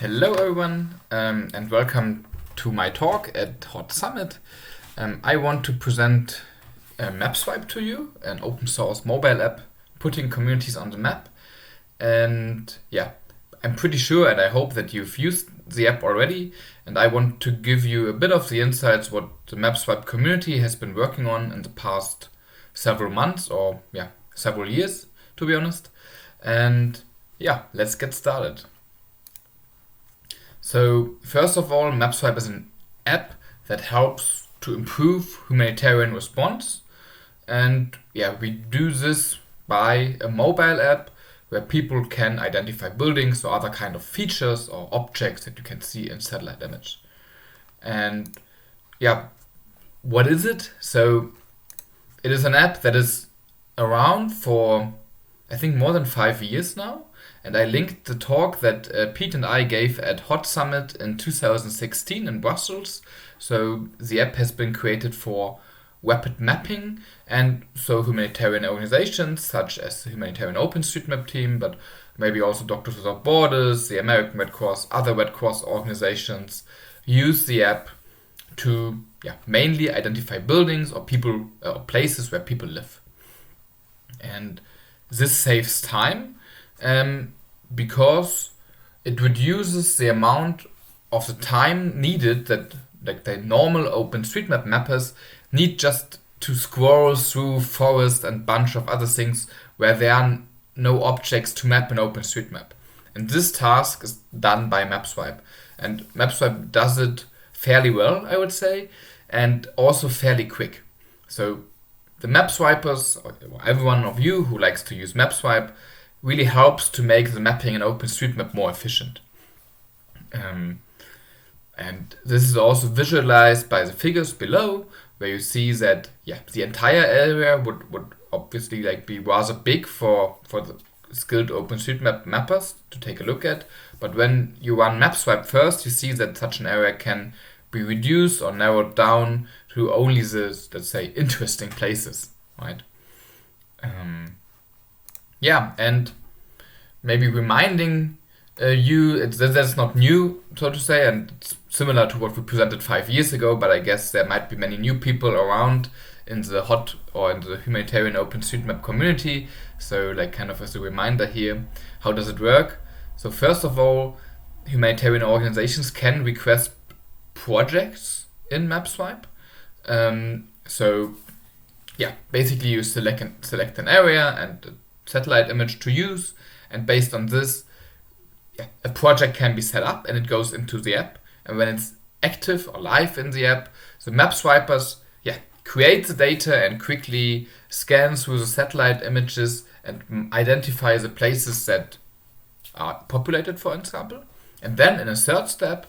Hello everyone, and welcome to my talk at Hot Summit. I want to present MapSwipe to you, an open source mobile app putting communities on the map. And yeah, I'm pretty sure and I hope that you've used the app already, and I want to give you a bit of the insights what the MapSwipe community has been working on in the past several months or several years, to be honest. And yeah, let's get started. So first of all, MapSwipe is an app that helps to improve humanitarian response. And yeah, we do this by a mobile app where people can identify buildings or other kind of features or objects that you can see in satellite image. And yeah, what is it? So it is an app that is around for, I think, more than 5 years now. And I linked the talk that Pete and I gave at Hot Summit in 2016 in Brussels. So the app has been created for rapid mapping, and so humanitarian organizations such as the Humanitarian OpenStreetMap team, but maybe also Doctors Without Borders, the American Red Cross, other Red Cross organizations use the app to mainly identify buildings or people or places where people live. And this saves time. Because it reduces the amount of the time needed that the normal OpenStreetMap mappers need just to scroll through forest and bunch of other things where there are no objects to map in OpenStreetMap. And this task is done by MapSwipe. And MapSwipe does it fairly well, I would say, and also fairly quick. So the MapSwipers, or every one of you who likes to use MapSwipe, really helps to make the mapping in OpenStreetMap more efficient. And this is also visualized by the figures below, where you see that the entire area would obviously be rather big for the skilled OpenStreetMap mappers to take a look at. But when you run MapSwipe first, you see that such an area can be reduced or narrowed down to only the, let's say, interesting places, right? And maybe reminding you that's not new, so to say, and it's similar to what we presented 5 years ago, but I guess there might be many new people around in the hot or in the humanitarian OpenStreetMap community. So kind of as a reminder here, how does it work? So first of all, humanitarian organizations can request projects in MapSwipe. Basically you select an area and a satellite image to use, and based on this, a project can be set up and it goes into the app. And when it's active or live in the app, the MapSwipers create the data and quickly scan through the satellite images and identify the places that are populated, for example. And then in a third step,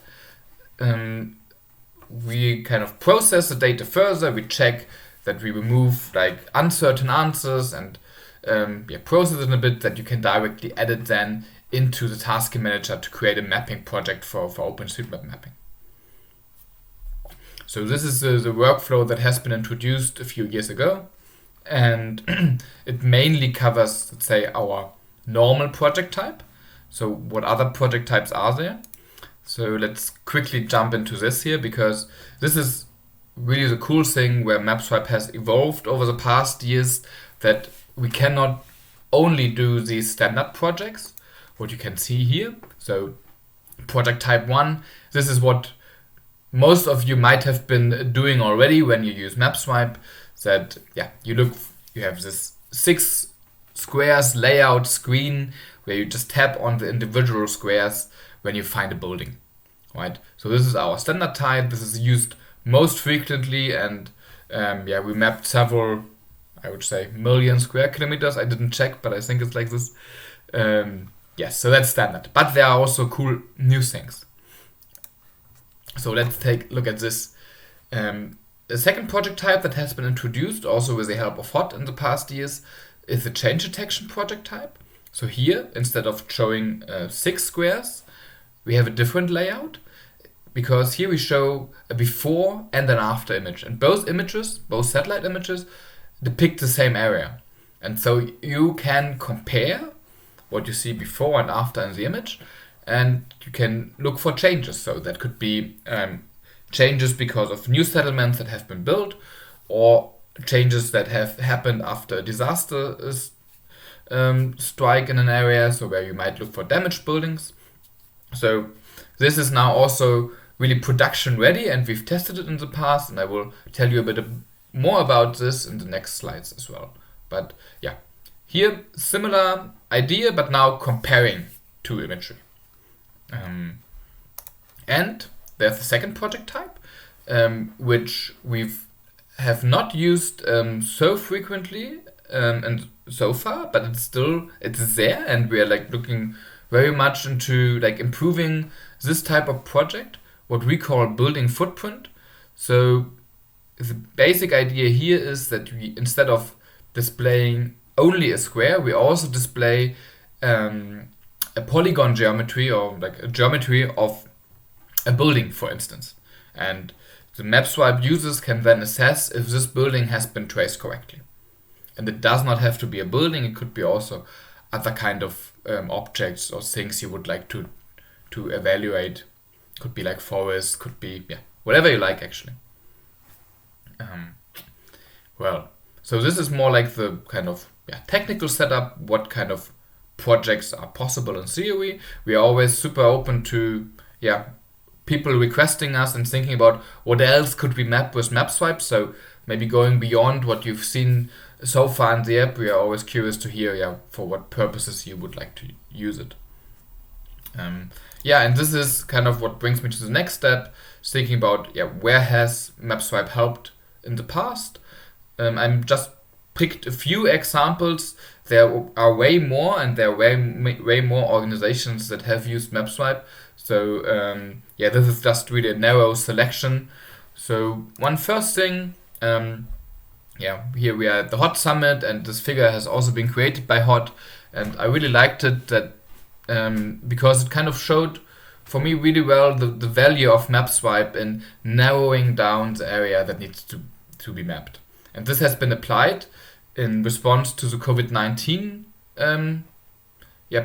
we kind of process the data further. We check that we remove uncertain answers and process it a bit that you can directly edit then into the task manager to create a mapping project for OpenStreetMap mapping. So this is the workflow that has been introduced a few years ago, and it mainly covers, let's say, our normal project type. So what other project types are there? So let's quickly jump into this here, because this is really the cool thing where MapSwipe has evolved over the past years, that we cannot only do these standard projects, what you can see here. So project type 1, this is what most of you might have been doing already when you use MapSwipe, that you have this 6 squares layout screen where you just tap on the individual squares when you find a building, right? So this is our standard type. This is used most frequently, and we mapped several, I would say, million square kilometers. I didn't check, but I think it's like this. So that's standard. But there are also cool new things. So let's take a look at this. The second project type that has been introduced, also with the help of HOT in the past years, is the change detection project type. So here, instead of showing 6 squares, we have a different layout, because here we show a before and an after image. And both satellite images, depict the same area. And so you can compare what you see before and after in the image, and you can look for changes. So that could be changes because of new settlements that have been built, or changes that have happened after a disaster is strike in an area, so where you might look for damaged buildings. So this is now also really production ready, and we've tested it in the past, and I will tell you a bit more about this in the next slides as well. But yeah, here similar idea, but now comparing two imagery. And there's the second project type, which have not used so frequently and so far, but it's there, and we are like looking very much into like improving this type of project, what we call building footprint. So the basic idea here is that we, instead of displaying only a square, we also display a polygon geometry, or like a geometry of a building, for instance. And the MapSwipe users can then assess if this building has been traced correctly. And it does not have to be a building, it could be also other kind of objects or things you would like to evaluate. Could be like forest, could be whatever you like actually. Well, so this is more like the kind of technical setup, what kind of projects are possible in theory. We are always super open to people requesting us and thinking about what else could we map with MapSwipe. So maybe going beyond what you've seen so far in the app, we are always curious to hear for what purposes you would like to use it. And this is kind of what brings me to the next step, thinking about where has MapSwipe helped in the past. I'm just picked a few examples. There are way more, and there are way more organizations that have used MapSwipe. So this is just really a narrow selection. So one first thing, here we are at the HOT Summit, and this figure has also been created by HOT, and I really liked it because it kind of showed for me really well the value of MapSwipe in narrowing down the area that needs to be mapped. And this has been applied in response to the COVID-19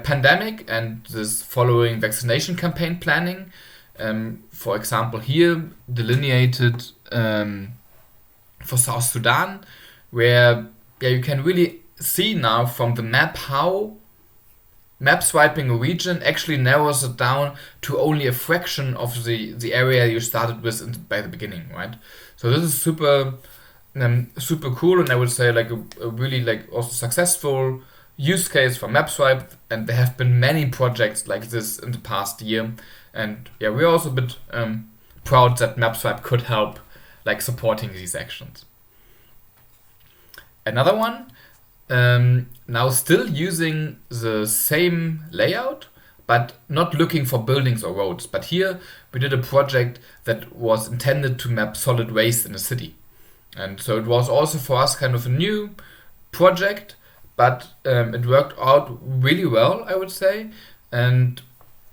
pandemic and this following vaccination campaign planning. For example, here delineated for South Sudan, where you can really see now from the map how map swiping a region actually narrows it down to only a fraction of the area you started with by the beginning, right? So this is super cool, and I would say like a really like also successful use case for MapSwipe, and there have been many projects like this in the past year, and we're also a bit proud that MapSwipe could help like supporting these actions. Another one, now still using the same layout, but not looking for buildings or roads. But here we did a project that was intended to map solid waste in a city. And so it was also for us kind of a new project, but it worked out really well, I would say. And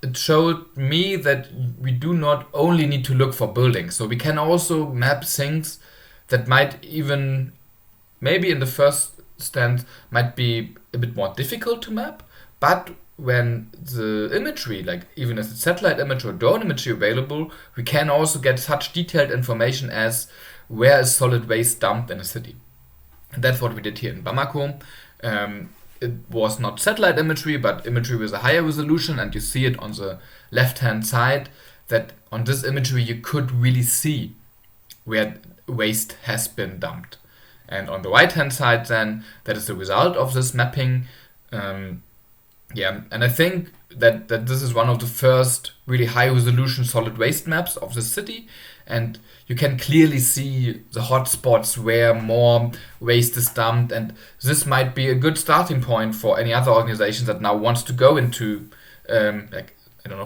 it showed me that we do not only need to look for buildings. So we can also map things that might even, maybe in the first stance, might be a bit more difficult to map. But when the imagery, like even as a satellite image or drone imagery available, we can also get such detailed information as where is solid waste dumped in a city. And that's what we did here in Bamako. It was not satellite imagery, but imagery with a higher resolution, and you see it on the left-hand side, that on this imagery you could really see where waste has been dumped. And on the right-hand side then, that is the result of this mapping. And I think that this is one of the first really high-resolution solid waste maps of the city, and you can clearly see the hotspots where more waste is dumped, and this might be a good starting point for any other organization that now wants to go into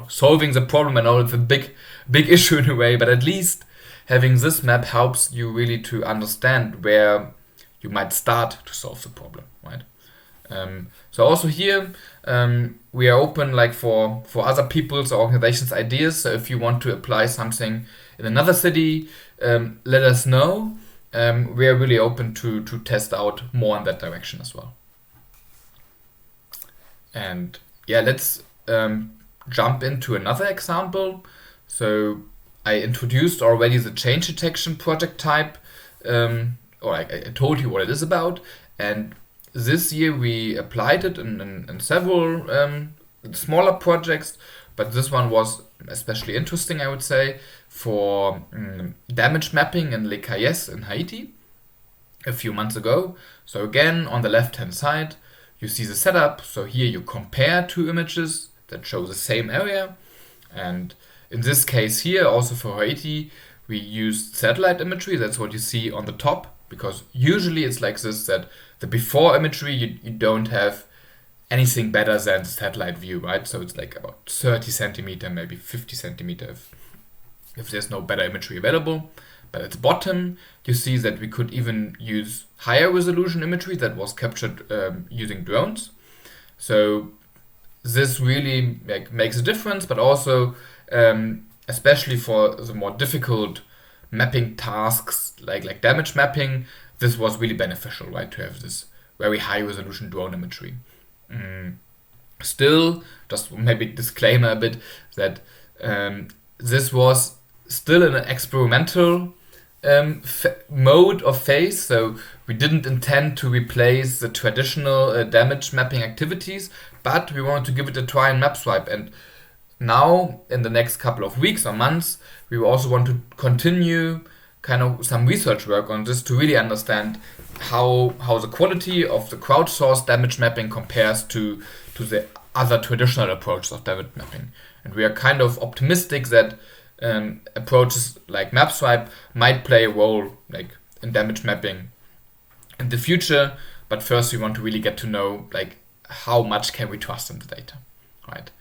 solving the problem. I know it's a big issue in a way, but at least having this map helps you really to understand where you might start to solve the problem, right? So also here we are open like for other people's or organizations' ideas. So if you want to apply something in another city, let us know. We are really open to test out more in that direction as well. And let's jump into another example. So I introduced already the change detection project type, or I told you what it is about, and this year we applied it in several smaller projects, but this one was especially interesting, I would say, for damage mapping in Les Cayes in Haiti a few months ago. So again, on the left hand side, you see the setup. So here you compare two images that show the same area, and in this case here, also for Haiti, we used satellite imagery. That's what you see on the top, because usually it's like this, that the before imagery, you don't have anything better than the satellite view, right? So it's like about 30 centimeter, maybe 50 centimeter if there's no better imagery available. But at the bottom, you see that we could even use higher resolution imagery that was captured using drones. So this really makes a difference, but also especially for the more difficult mapping tasks like damage mapping, this was really beneficial, right, to have this very high resolution drone imagery. Still, just maybe disclaimer a bit, that this was still in an experimental mode or phase, so we didn't intend to replace the traditional damage mapping activities, but we wanted to give it a try in MapSwipe. And now, in the next couple of weeks or months, we also want to continue kind of some research work on this to really understand how the quality of the crowdsourced damage mapping compares to the other traditional approaches of damage mapping. And we are kind of optimistic that approaches like MapSwipe might play a role like in damage mapping in the future. But first, we want to really get to know like how much can we trust in the data, right?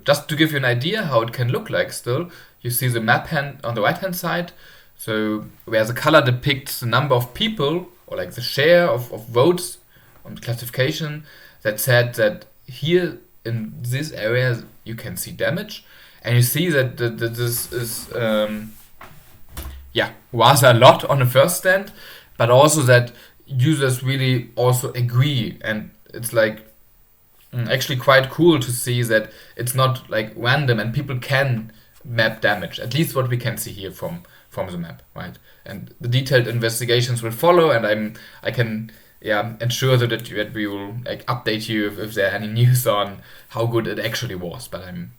Just to give you an idea how it can look like still, you see the map hand on the right hand side. So where the color depicts the number of people, or like the share of votes on the classification, that said that here in this area you can see damage. And you see that this is rather a lot on the first stand, but also that users really also agree. And it's like actually quite cool to see that it's not like random and people can map damage, at least what we can see here from the map, right? And the detailed investigations will follow, and I can ensure that we will like update you if there are any news on how good it actually was, but I'm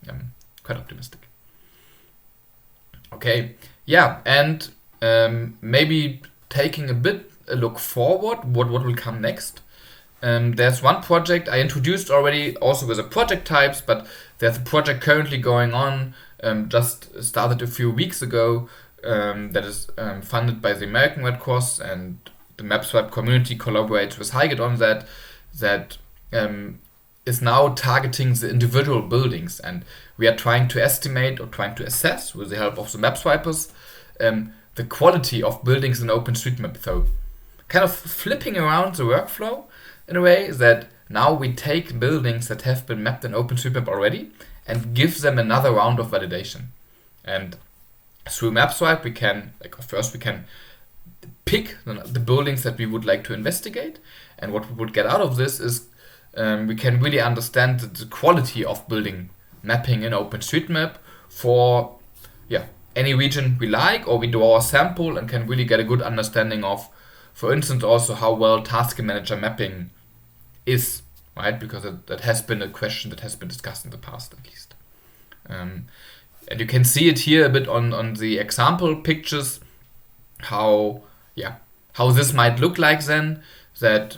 quite optimistic. Okay, and maybe taking a look forward, what will come next. There's one project I introduced already, also with the project types, but there's a project currently going on, just started a few weeks ago, that is funded by the American Red Cross, and the MapSwipe community collaborates with HeiGIT on that is now targeting the individual buildings, and we are trying to estimate or trying to assess, with the help of the MapSwipers, the quality of buildings in OpenStreetMap. So kind of flipping around the workflow in a way that now we take buildings that have been mapped in OpenStreetMap already and give them another round of validation. And through MapSwipe, we can pick the buildings that we would like to investigate, and what we would get out of this is we can really understand the quality of building mapping in OpenStreetMap for any region we like, or we draw a sample and can really get a good understanding of, for instance, also how well task manager mapping is, right? Because that has been a question that has been discussed in the past, at least. And you can see it here a bit on the example pictures, how this might look like then, that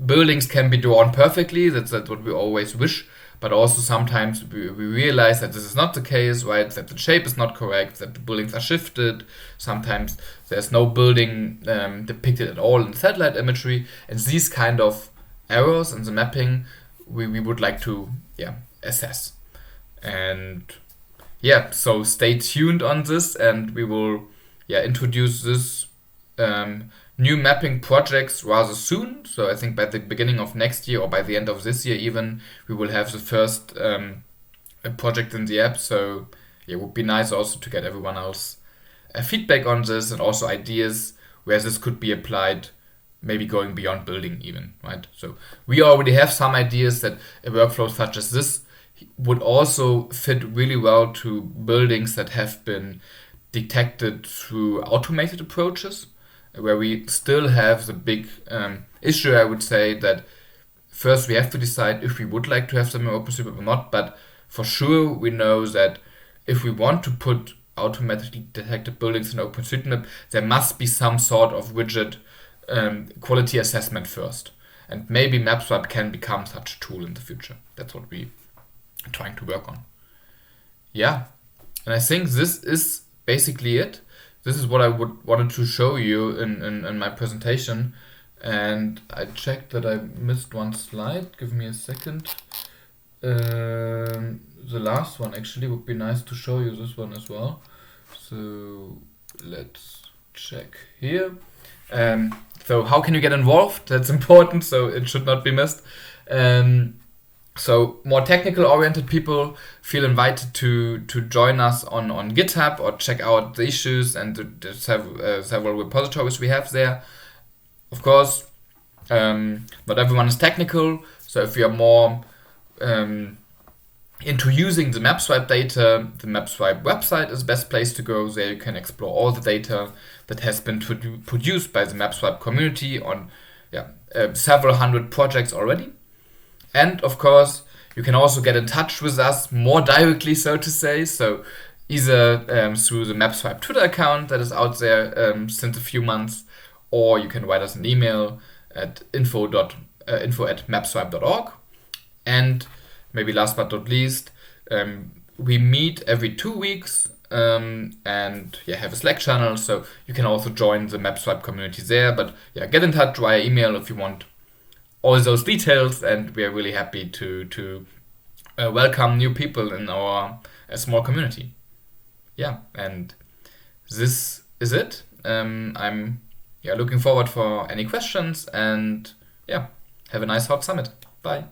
buildings can be drawn perfectly, that's what we always wish, but also sometimes we realize that this is not the case, right? That the shape is not correct, that the buildings are shifted, sometimes there's no building depicted at all in satellite imagery, and these kind of errors in the mapping we would like to assess. And so stay tuned on this, and we will introduce this new mapping projects rather soon. So I think by the beginning of next year, or by the end of this year even, we will have the first project in the app. So it would be nice also to get everyone else feedback on this, and also ideas where this could be applied, maybe going beyond building even, right? So we already have some ideas that a workflow such as this would also fit really well to buildings that have been detected through automated approaches, where we still have the big issue, I would say, that first we have to decide if we would like to have them in OpenStreetMap or not, but for sure we know that if we want to put automatically detected buildings in OpenStreetMap, there must be some sort of widget quality assessment first. And maybe MapSwipe can become such a tool in the future. That's what we are trying to work on. Yeah, and I think this is basically it. This is what I wanted to show you in my presentation. And I checked that I missed one slide. Give me a second. The last one actually would be nice to show you this one as well. So let's check here. So how can you get involved? That's important, so it should not be missed. So more technical oriented people feel invited to join us on GitHub or check out the issues and the several repositories we have there. Of course, not everyone is technical, so if you are more into using the MapSwipe data, the MapSwipe website is the best place to go. There you can explore all the data that has been produced by the MapSwipe community on several hundred projects already. And of course, you can also get in touch with us more directly, so to say. So either through the MapSwipe Twitter account that is out there since a few months, or you can write us an email at info@mapswipe.org. And maybe last but not least, we meet every 2 weeks and have a Slack channel, so you can also join the MapSwipe community there. But get in touch via email if you want all those details, and we are really happy to welcome new people in our small community. Yeah, and this is it. I'm looking forward for any questions, and have a nice hot summit. Bye.